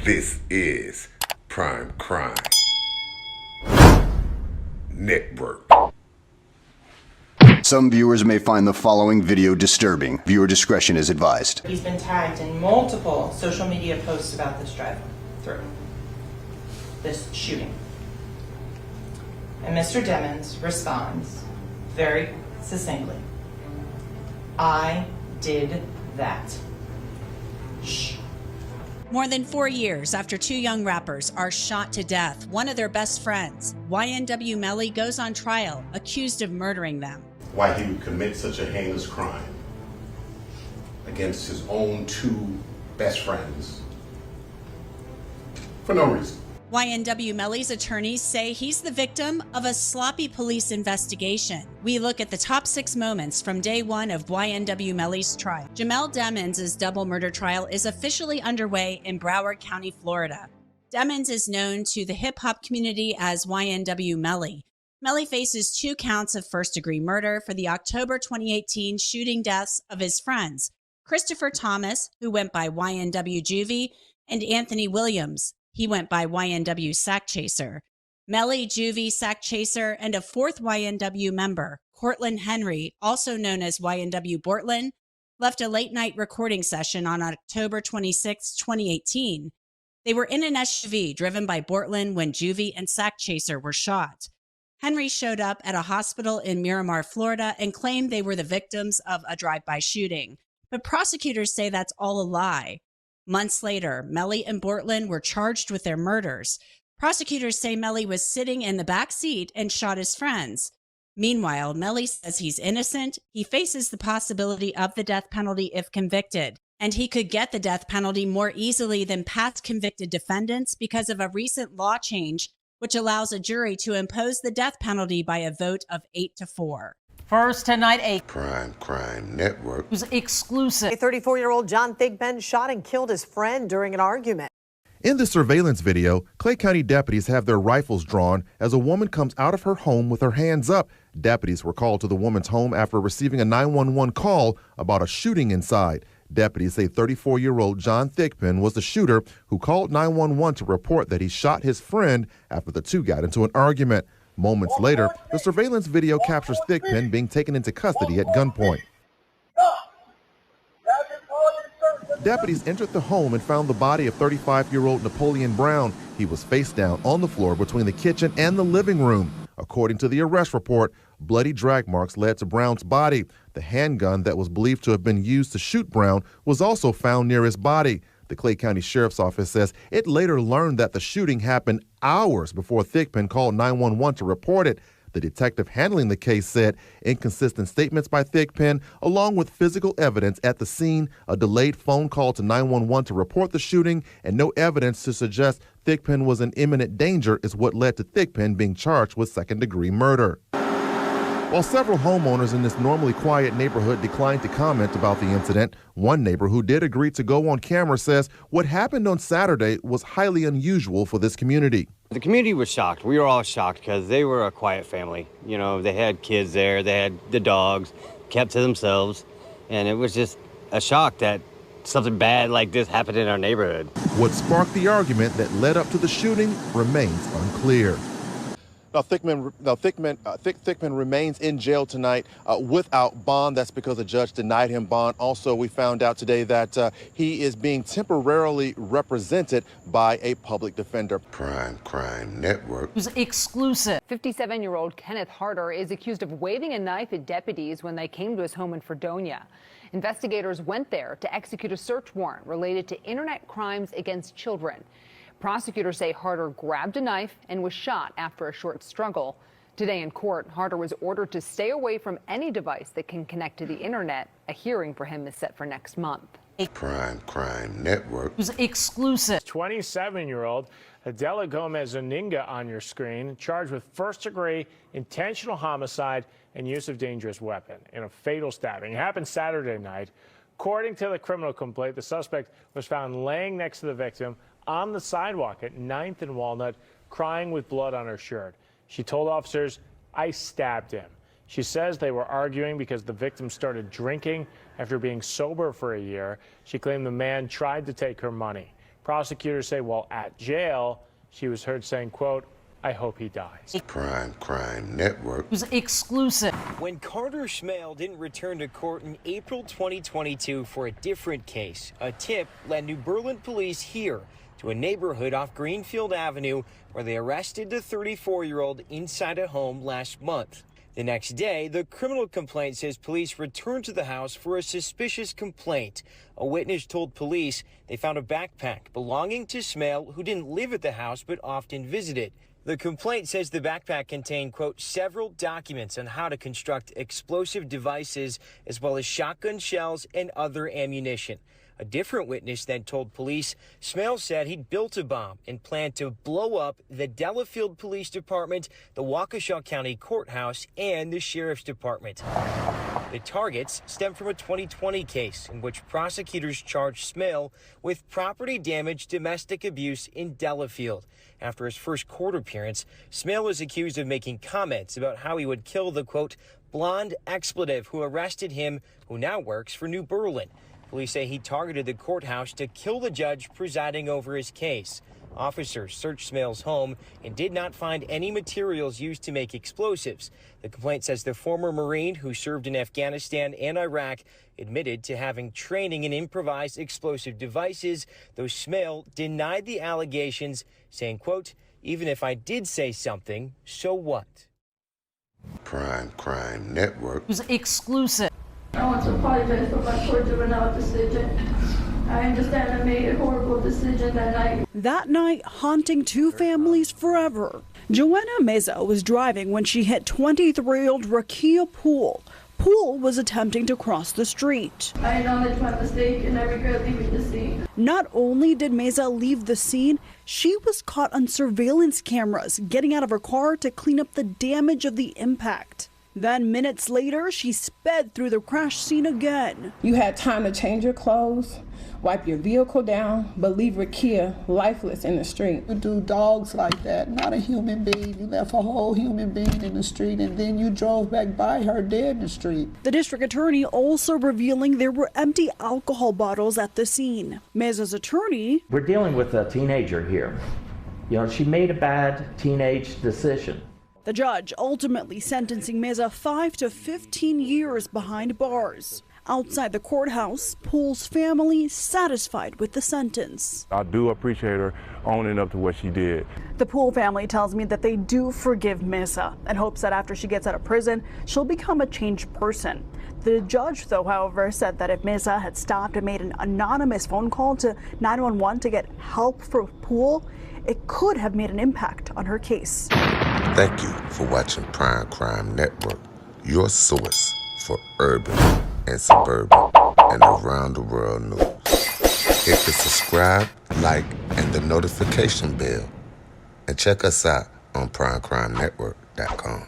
This is Prime Crime Network. Some viewers may find the following video disturbing. Viewer discretion is advised. He's been tagged in multiple social media posts about this drive-through, this shooting. And Mr. Demmons responds very succinctly, "I did that." Shh. More than 4 years after two young rappers are shot to death, one of their best friends, Ynw Melly, goes on trial, accused of murdering them. Why he would commit such a heinous crime against his own two best friends for no reason. Ynw Melly's attorneys say he's the victim of a sloppy police investigation. We look at the top 6 moments from day one of Ynw Melly's trial. Jamel Demmons' double murder trial is officially underway in Broward County, Florida. Demmons is known to the hip-hop community as Ynw Melly. Melly faces 2 counts of first-degree murder for the October 2018 shooting deaths of his friends, Christopher Thomas, who went by Ynw Juvie, and Anthony Williams. He went by Ynw Sack Chaser. Melly, Juvie, Sack Chaser, and a 4th Ynw member, Cortland Henry, also known as Ynw Bortland, left a late-night recording session on October 26, 2018. They were in an SUV driven by Bortland when Juvie and Sack Chaser were shot. Henry showed up at a hospital in Miramar, Florida, and claimed they were the victims of a drive-by shooting. But prosecutors say that's all a lie. Months later, Melly and Bortland were charged with their murders. Prosecutors say Melly was sitting in the back seat and shot his friends. Meanwhile, Melly says he's innocent. He faces the possibility of the death penalty if convicted, and he could get the death penalty more easily than past convicted defendants because of a recent law change which allows a jury to impose the death penalty by a vote of 8-4. First tonight, a Prime Crime Network was exclusive. A 34-year-old John Thigpen shot and killed his friend during an argument. In the surveillance video, Clay County deputies have their rifles drawn as a woman comes out of her home with her hands up. Deputies were called to the woman's home after receiving a 911 call about a shooting inside. Deputies say 34-year-old John Thigpen was the shooter who called 911 to report that he shot his friend after the two got into an argument. Moments later, the surveillance video captures Thigpen being taken into custody at gunpoint. Deputies entered the home and found the body of 35-year-old Napoleon Brown. He was face down on the floor between the kitchen and the living room. According to the arrest report, bloody drag marks led to Brown's body. The handgun that was believed to have been used to shoot Brown was also found near his body. The Clay County Sheriff's Office says it later learned that the shooting happened hours before Thigpen called 911 to report it. The detective handling the case said inconsistent statements by Thigpen, along with physical evidence at the scene, a delayed phone call to 911 to report the shooting, and no evidence to suggest Thigpen was in imminent danger is what led to Thigpen being charged with second-degree murder. While several homeowners in this normally quiet neighborhood declined to comment about the incident, one neighbor who did agree to go on camera says what happened on Saturday was highly unusual for this community. The community was shocked. We were all shocked because they were a quiet family. You know, they had kids there, they had the dogs, kept to themselves, and it was just a shock that something bad like this happened in our neighborhood. What sparked the argument that led up to the shooting remains unclear. Now, Thigpen remains in jail tonight without bond. That's because the judge denied him bond. Also, we found out today that he is being temporarily represented by a public defender. Prime Crime Network was exclusive. 57-year-old Kenneth Harder is accused of waving a knife at deputies when they came to his home in Fredonia. Investigators went there to execute a search warrant related to internet crimes against children. Prosecutors say Harder grabbed a knife and was shot after a short struggle. Today in court, Harder was ordered to stay away from any device that can connect to the internet. A hearing for him is set for next month. Prime Crime Network was exclusive. 27-year-old Adela Gomez Oninga on your screen, charged with first-degree intentional homicide and use of dangerous weapon in a fatal stabbing. It happened Saturday night. According to the criminal complaint, the suspect was found laying next to the victim on the sidewalk at 9th and Walnut, crying with blood on her shirt. She told officers, "I stabbed him." She says they were arguing because the victim started drinking after being sober for a year. She claimed the man tried to take her money. Prosecutors say while at jail, she was heard saying, quote, "I hope he dies." Prime Crime Network. It was exclusive. When Carter Schmale didn't return to court in April 2022 for a different case, a tip led New Berlin police here to a neighborhood off Greenfield Avenue where they arrested the 34-year-old inside a home last month. The next day, the criminal complaint says police returned to the house for a suspicious complaint. A witness told police they found a backpack belonging to Schmale, who didn't live at the house but often visited. The complaint says the backpack contained, quote, several documents on how to construct explosive devices, as well as shotgun shells and other ammunition. A different witness then told police Schmale said he'd built a bomb and planned to blow up the Delafield Police Department, the Waukesha County Courthouse, and the Sheriff's Department. The targets stem from a 2020 case in which prosecutors charged Schmale with property damage, domestic abuse in Delafield. After his first court appearance, Schmale was accused of making comments about how he would kill the, quote, blonde expletive who arrested him, who now works for New Berlin. Police say he targeted the courthouse to kill the judge presiding over his case. Officers searched Schmale's home and did not find any materials used to make explosives. The complaint says the former Marine who served in Afghanistan and Iraq admitted to having training in improvised explosive devices, though Schmale denied the allegations, saying, quote, even if I did say something, so what? Prime Crime Network. It was exclusive. I want to apologize for my poor juvenile decision. I understand I made a horrible decision that night. That night, haunting two families forever. Joanna Meza was driving when she hit 23-year-old Rakia Poole. Poole was attempting to cross the street. I acknowledge my mistake and I regret leaving the scene. Not only did Meza leave the scene, she was caught on surveillance cameras getting out of her car to clean up the damage of the impact. Then minutes later, she sped through the crash scene again. You had time to change your clothes, wipe your vehicle down, but leave Rakia lifeless in the street. You do dogs like that, not a human being. You left a whole human being in the street and then you drove back by her dead in the street. The district attorney also revealing there were empty alcohol bottles at the scene. Meza's attorney... We're dealing with a teenager here. You know, she made a bad teenage decision. The judge ultimately sentencing Meza 5 to 15 years behind bars. Outside the courthouse, Poole's family satisfied with the sentence. I do appreciate her owning up to what she did. The Poole family tells me that they do forgive Meza and hopes that after she gets out of prison, she'll become a changed person. The judge, though, however, said that if Meza had stopped and made an anonymous phone call to 911 to get help for Poole, it could have made an impact on her case. Thank you for watching Prime Crime Network, your source for urban and suburban and around the world news. Hit the subscribe, like, and the notification bell. And check us out on PrimeCrimeNetwork.com.